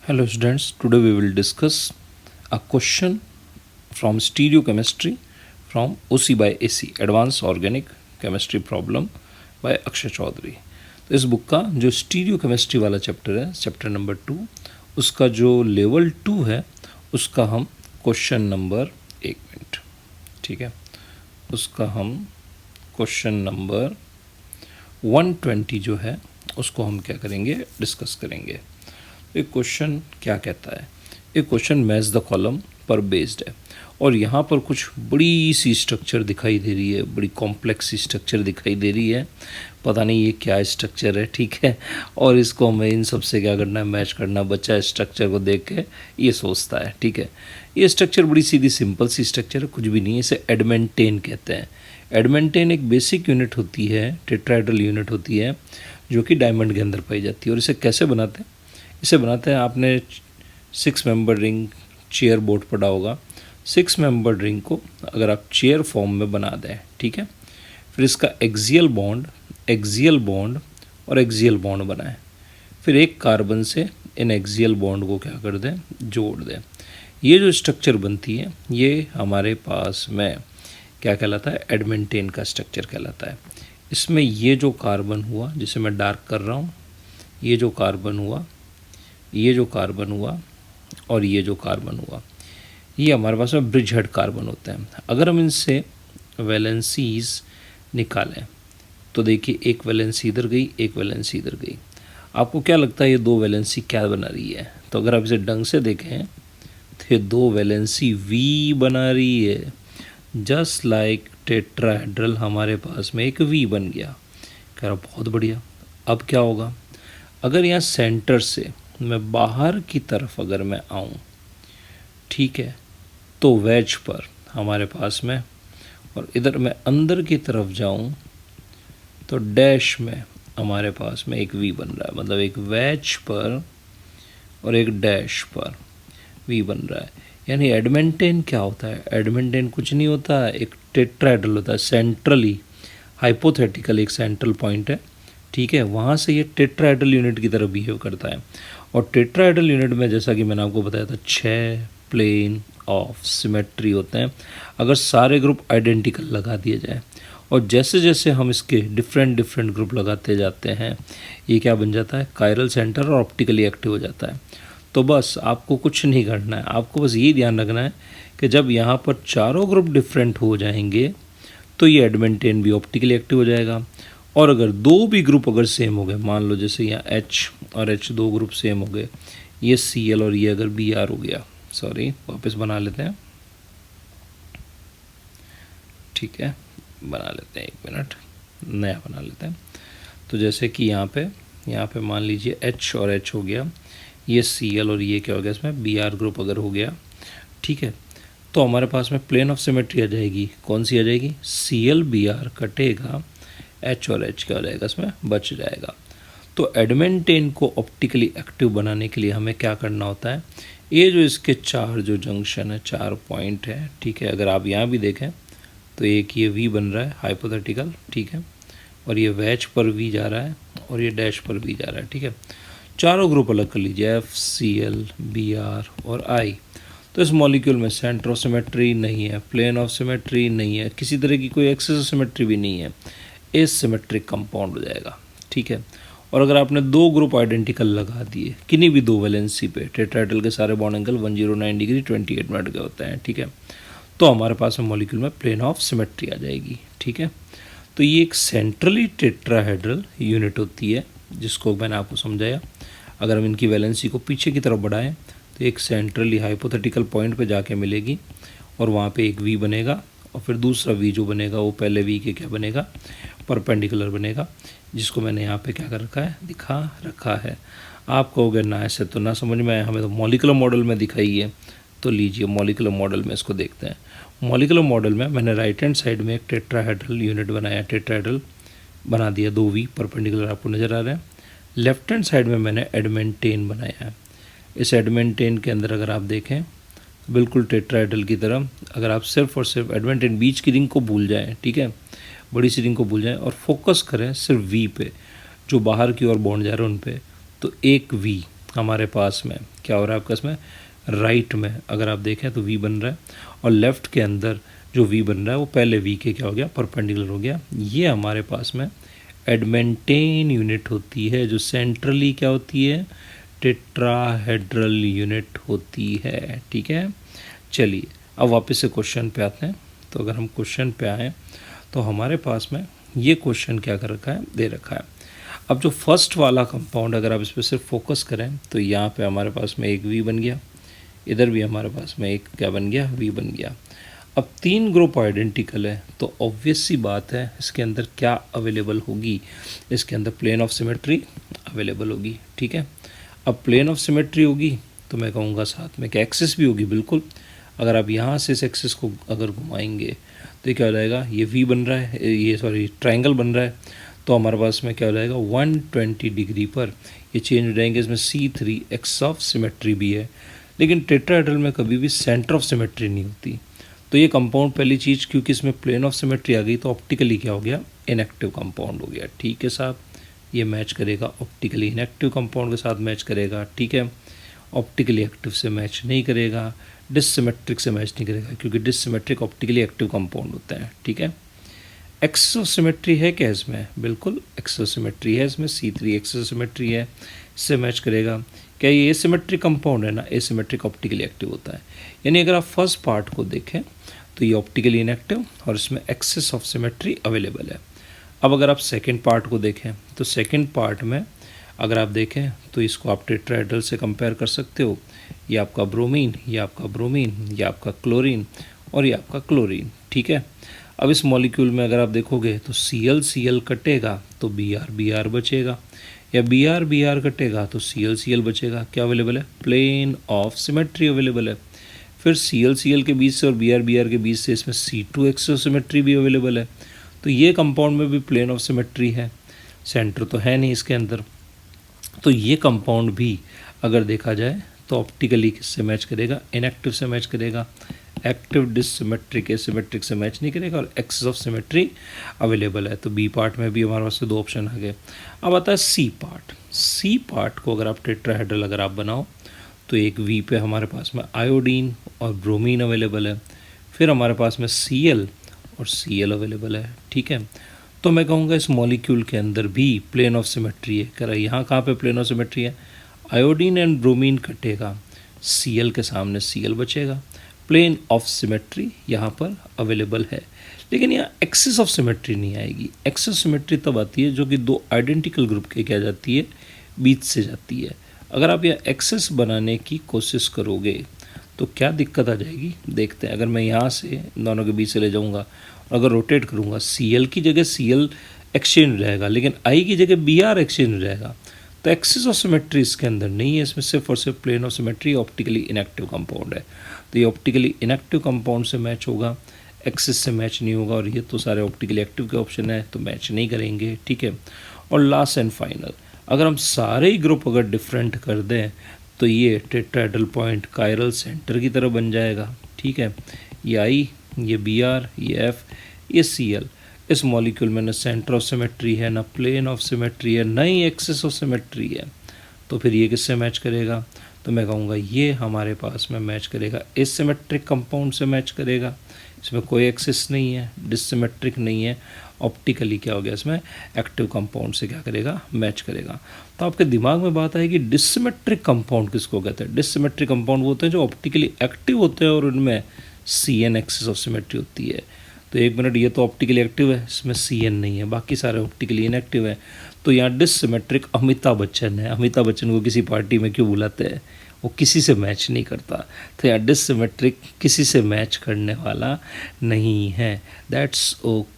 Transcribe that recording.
Hello students, today we will discuss a question from stereochemistry from OC by AC, Advanced Organic Chemistry Problem by Akshay Chaudhary. तो इस book का जो stereochemistry वाला chapter है, chapter number 2, उसका जो लेवल 2 है उसका हम क्वेश्चन नंबर ठीक है, उसका हम क्वेश्चन नंबर 120 जो है उसको हम क्या करेंगे, डिस्कस करेंगे। एक क्वेश्चन क्या कहता है, एक क्वेश्चन मैच द कॉलम पर बेस्ड है और यहाँ पर कुछ बड़ी सी स्ट्रक्चर दिखाई दे रही है, बड़ी कॉम्प्लेक्स सी स्ट्रक्चर दिखाई दे रही है, पता नहीं ये क्या स्ट्रक्चर है, ठीक है। और इसको हमें इन सब से क्या करना है, मैच करना। बच्चा स्ट्रक्चर को देख के ये सोचता है, ठीक है। ये स्ट्रक्चर बड़ी सीधी सिंपल सी स्ट्रक्चर है, कुछ भी नहीं है। इसे एडमेंटेन कहते हैं। एडमेंटेन एक बेसिक यूनिट होती है, टेट्राहेड्रल यूनिट होती है जो कि डायमंड के अंदर पाई जाती है। और इसे कैसे बनाते हैं, इसे बनाते हैं, आपने 6 मेंबर रिंग चेयर बोर्ड पढ़ा होगा। 6 मेंबर रिंग को अगर आप चेयर फॉर्म में बना दें, ठीक है, फिर इसका एक्सियल बॉन्ड और एक्सियल बॉन्ड बनाएं, फिर एक कार्बन से इन एक्सियल बॉन्ड को क्या कर दें, जोड़ दें। ये जो स्ट्रक्चर बनती है ये हमारे पास में क्या कहलाता है, एडमेंटेन का स्ट्रक्चर कहलाता है। इसमें ये जो कार्बन हुआ, जिसे मैं डार्क कर रहा हूँ, ये जो कार्बन हुआ और ये जो कार्बन हुआ, ये हमारे पास में ब्रिज हेड कार्बन होते हैं। अगर हम इनसे वैलेंसीज निकालें तो देखिए, एक वैलेंसी इधर गई, एक वैलेंसी इधर गई। आपको क्या लगता है ये दो वैलेंसी क्या बना रही है? तो अगर आप इसे ढंग से देखें तो ये दो वैलेंसी वी बना रही है। जस्ट लाइक टेट्राहेड्रल हमारे पास में एक वी बन गया। कह रहा बहुत बढ़िया। अब क्या होगा, अगर यहाँ सेंटर से मैं बाहर की तरफ अगर मैं आऊँ, ठीक है, तो वेज पर हमारे पास में, और इधर मैं अंदर की तरफ जाऊँ तो डैश में हमारे पास में एक वी बन रहा है। मतलब एक वेज पर और एक डैश पर वी बन रहा है। यानी एडमेंटेन क्या होता है? एडमेंटेन कुछ नहीं होता है, एक टेट्राहेड्रल होता है। सेंट्रली हाइपोथेटिकल एक सेंट्रल पॉइंट है, ठीक है, वहाँ से ये टेट्राहेड्रल यूनिट की तरह बिहेव करता है। और टेट्राहेड्रल यूनिट में जैसा कि मैंने आपको बताया था 6 प्लेन ऑफ सिमेट्री होते हैं। अगर सारे ग्रुप आइडेंटिकल लगा दिए जाए और जैसे जैसे हम इसके डिफरेंट ग्रुप लगाते जाते हैं, ये क्या बन जाता है, कायरल सेंटर और ऑप्टिकली एक्टिव हो जाता है। तो बस आपको कुछ नहीं करना है, आपको बस ये ध्यान रखना है कि जब यहाँ पर चारों ग्रुप डिफरेंट हो जाएंगे तो ये एडमेंटेन भी ऑप्टिकली एक्टिव हो जाएगा। और अगर दो भी ग्रुप अगर सेम हो गए, मान लो जैसे यहाँ H और H दो ग्रुप सेम हो गए, ये Cl और ये अगर Br हो गया, सॉरी वापस बना लेते हैं, ठीक है, बना लेते हैं, 1 मिनट, नया बना लेते हैं। तो जैसे कि यहाँ पे मान लीजिए H और H हो गया, ये Cl और ये क्या हो गया, इसमें Br ग्रुप अगर हो गया, ठीक है, तो हमारे पास में प्लेन ऑफ सिमेट्री आ जाएगी। कौन सी आ जाएगी? Cl Br कटेगा, H और H क्या हो जाएगा, इसमें बच जाएगा। तो एडमेंटेन को ऑप्टिकली एक्टिव बनाने के लिए हमें क्या करना होता है, ये जो इसके 4 जो जंक्शन है, 4 पॉइंट है, ठीक है, अगर आप यहाँ भी देखें तो एक ये V बन रहा है हाइपोथेटिकल, ठीक है, और ये वैच पर V जा रहा है और ये डैश पर V जा रहा है, ठीक है। चारों ग्रुप अलग कर लीजिए, F, Cl, Br और I। तो इस मॉलिक्यूल में सेंटर ऑफ सिमेट्री नहीं है, प्लेन ऑफ सिमेट्री नहीं है, किसी तरह की कोई एक्सिस ऑफ सिमेट्री भी नहीं है, एसिमेट्रिक कंपाउंड हो जाएगा, ठीक है। और अगर आपने दो ग्रुप आइडेंटिकल लगा दिए किन्हीं भी दो वैलेंसी पे, टेट्राहेड्रल के सारे बॉन्ड एंगल 109 डिग्री 28 मिनट के होते हैं, ठीक है, तो हमारे पास में मॉलिक्यूल में प्लेन ऑफ सिमेट्री आ जाएगी, ठीक है। तो ये एक सेंट्रली टेट्राहेड्रल यूनिट होती है, जिसको मैंने आपको समझाया। अगर हम इनकी वैलेंसी को पीछे की तरफ बढ़ाएं तो एक सेंट्रली हाइपोथेटिकल पॉइंट पे जाके मिलेगी और वहाँ पे एक वी बनेगा और फिर दूसरा वी जो बनेगा वो पहले वी के क्या बनेगा, परपेंडिकुलर बनेगा, जिसको मैंने यहाँ पे क्या कर रखा है, दिखा रखा है। आप कहोगे ना ऐसे तो ना समझ में आया, हमें तो मॉलिकुलर मॉडल में दिखाई है। तो लीजिए मॉलिकुलर मॉडल में इसको देखते हैं। मॉलिकुलर मॉडल में मैंने राइट हैंड साइड में एक टेट्राहेड्रल यूनिट बनाया, टेट्राहेड्रल बना दिया, 2 वी परपेंडिकुलर आपको नज़र आ रहे हैं। लेफ्ट हैंड साइड में मैंने एडमेंटेन बनाया है। इस एडमेंटेन के अंदर अगर आप देखें बिल्कुल टेट्राहेड्रल की तरह, अगर आप सिर्फ और सिर्फ एडमेंटेन बीच की रिंग को भूल जाएं, ठीक है, बड़ी सी रिंग को भूल जाएं और फोकस करें सिर्फ वी पे, जो बाहर की ओर बॉन्ड जा रहे हैं उन पे, तो एक वी हमारे पास में क्या हो रहा है आपका इसमें, राइट में अगर आप देखें तो वी बन रहा है, और लेफ़्ट के अंदर जो वी बन रहा है वो पहले वी के क्या हो गया, परपेंडिकुलर हो गया। ये हमारे पास में एडमेंटेन यूनिट होती है, जो सेंट्रली क्या होती है, टेट्राहेड्रल यूनिट होती है। ठीक है, चलिए अब वापस से क्वेश्चन पे आते हैं। तो अगर हम क्वेश्चन पे आएँ तो हमारे पास में ये क्वेश्चन क्या कर रखा है, दे रखा है। अब जो फर्स्ट वाला कंपाउंड अगर आप इस पर सिर्फ फोकस करें तो यहाँ पे हमारे पास में एक वी बन गया, इधर भी हमारे पास में एक क्या बन गया, वी बन गया। अब 3 ग्रुप आइडेंटिकल है तो ऑब्वियस सी बात है इसके अंदर क्या अवेलेबल होगी, इसके अंदर प्लेन ऑफ सिमेट्री अवेलेबल होगी। ठीक है, अब प्लेन ऑफ सिमेट्री होगी तो मैं कहूँगा साथ में क्या एक्सिस भी होगी, बिल्कुल। अगर आप यहाँ से इस एक्सिस को अगर घुमाएंगे तो ये क्या हो जाएगा, ये वी बन रहा है, ये सॉरी ट्राइंगल बन रहा है, तो हमारे पास में क्या हो जाएगा 120 डिग्री पर ये चेंज हो जाएंगे। इसमें C3 एक्स ऑफ सिमेट्री भी है, लेकिन टेट्राहेड्रल में कभी भी सेंटर ऑफ सिमेट्री नहीं होती। तो ये कंपाउंड पहली चीज़, क्योंकि इसमें प्लेन ऑफ सिमेट्री आ गई तो ऑप्टिकली क्या हो गया, इनएक्टिव कंपाउंड हो गया। ठीक है साहब, ये मैच करेगा ऑप्टिकली इनएक्टिव कंपाउंड के साथ मैच करेगा। ठीक है, ऑप्टिकली एक्टिव से मैच नहीं करेगा, डिससिमेट्रिक से मैच नहीं करेगा, क्योंकि डिससिमेट्रिक ऑप्टिकली एक्टिव कंपाउंड होता है। ठीक है, एक्सोसिमेट्री है क्या इसमें, बिल्कुल एक्सोसिमेट्री है इसमें, C3 एक्सोसिमेट्री है, इससे मैच करेगा। क्या ये एसिमेट्रिक कंपाउंड है ना, एसिमेट्रिक ऑप्टिकली एक्टिव होता है। यानी अगर आप फर्स्ट पार्ट को देखें तो ये ऑप्टिकली इनएक्टिव और इसमें एक्सेस ऑफ सिमेट्री अवेलेबल है। अब अगर आप सेकेंड पार्ट को देखें तो सेकेंड पार्ट में अगर आप देखें तो इसको आप टेट्राहेड्रल से कंपेयर कर सकते हो। ये आपका ब्रोमीन, ये आपका ब्रोमीन, ये आपका क्लोरीन और ये आपका क्लोरीन। ठीक है, अब इस मॉलिक्यूल में अगर आप देखोगे तो Cl कटेगा तो Br बचेगा, या Br कटेगा तो Cl बचेगा। क्या अवेलेबल है, प्लेन ऑफ सिमेट्री अवेलेबल है। फिर Cl के बीच से और Br के बीच से इसमें C2 एक्सोसिमेट्री भी अवेलेबल है। तो ये कंपाउंड में भी प्लेन ऑफ सिमेट्री है, सेंटर तो है नहीं इसके अंदर। तो ये कंपाउंड भी अगर देखा जाए तो ऑप्टिकली किससे मैच करेगा, इनएक्टिव से मैच करेगा। एक्टिव डिससिमेट्रिक एसिमेट्रिक से मैच नहीं करेगा, और एक्सेस ऑफ सिमेट्री अवेलेबल है। तो बी पार्ट में भी हमारे पास 2 ऑप्शन आ गए। अब आता है सी पार्ट। सी पार्ट को अगर आप टेट्राहेड्रल अगर आप बनाओ तो एक वी पे हमारे पास में आयोडीन और ब्रोमीन अवेलेबल है, फिर हमारे पास में Cl और Cl अवेलेबल है। ठीक है, तो मैं कहूँगा इस मॉलिक्यूल के अंदर भी प्लेन ऑफ सिमेट्री है। कह रहा है यहाँ कहाँ पे प्लेन ऑफ सिमेट्री है, आयोडीन एंड ब्रोमीन कटेगा, Cl के सामने Cl बचेगा, प्लेन ऑफ सिमेट्री यहाँ पर अवेलेबल है। लेकिन यहाँ एक्सिस ऑफ सिमेट्री नहीं आएगी। एक्सिस सिमेट्री तब आती है जो कि 2 आइडेंटिकल ग्रुप के क्या जाती है, बीच से जाती है। अगर आप यहाँ एक्सेस बनाने की कोशिश करोगे तो क्या दिक्कत आ जाएगी, देखते हैं। अगर मैं यहाँ से दोनों के बीच से ले जाऊँगा और अगर रोटेट करूँगा, Cl की जगह Cl एक्सचेंज रहेगा, लेकिन I की जगह Br एक्सचेंज रहेगा। तो एक्सिस ऑफ सिमेट्री इसके अंदर नहीं है, इसमें सिर्फ और सिर्फ plane of symmetry optically inactive compound है। तो ये ऑप्टिकली इनएक्टिव कंपाउंड से मैच होगा, एक्सिस से मैच नहीं होगा, और ये तो सारे ऑप्टिकली एक्टिव के ऑप्शन है तो मैच नहीं करेंगे। ठीक है, और लास्ट एंड फाइनल, अगर हम सारे ही ग्रुप अगर डिफरेंट कर दें तो ये टेट्राहेड्रल पॉइंट कायरल सेंटर की तरह बन जाएगा। ठीक है, ये I, ये Br, ये F, ये Cl। इस मॉलिक्यूल में न सेंटर ऑफ सिमेट्री है, ना प्लेन ऑफ सिमेट्री है, ना ही एक्सिस ऑफ सिमेट्री है। तो फिर ये किससे मैच करेगा, तो मैं कहूँगा ये हमारे पास में मैच करेगा एसिमेट्रिक कंपाउंड से मैच करेगा। इसमें कोई एक्सिस नहीं है, डिससिमेट्रिक नहीं है, ऑप्टिकली क्या हो गया, इसमें एक्टिव कंपाउंड से क्या करेगा, मैच करेगा। तो आपके दिमाग में बात आएगी डिससिमेट्रिक कंपाउंड किसको कहते हैं। डिससिमेट्रिक कंपाउंड वो होते हैं जो ऑप्टिकली एक्टिव होते हैं और उनमें Cn एक्सिस ऑफ सिमेट्री होती है। तो एक मिनट, ये तो ऑप्टिकली एक्टिव है, इसमें Cn नहीं है, बाकी सारे ऑप्टिकली इनएक्टिव है। तो यहाँ डिससिमेट्रिक अमिताभ बच्चन है। अमिताभ बच्चन को किसी पार्टी में क्यों बुलाते हैं, वो किसी से मैच नहीं करता। तो यहाँ डिससिमेट्रिक किसी से मैच करने वाला नहीं है। That's okay.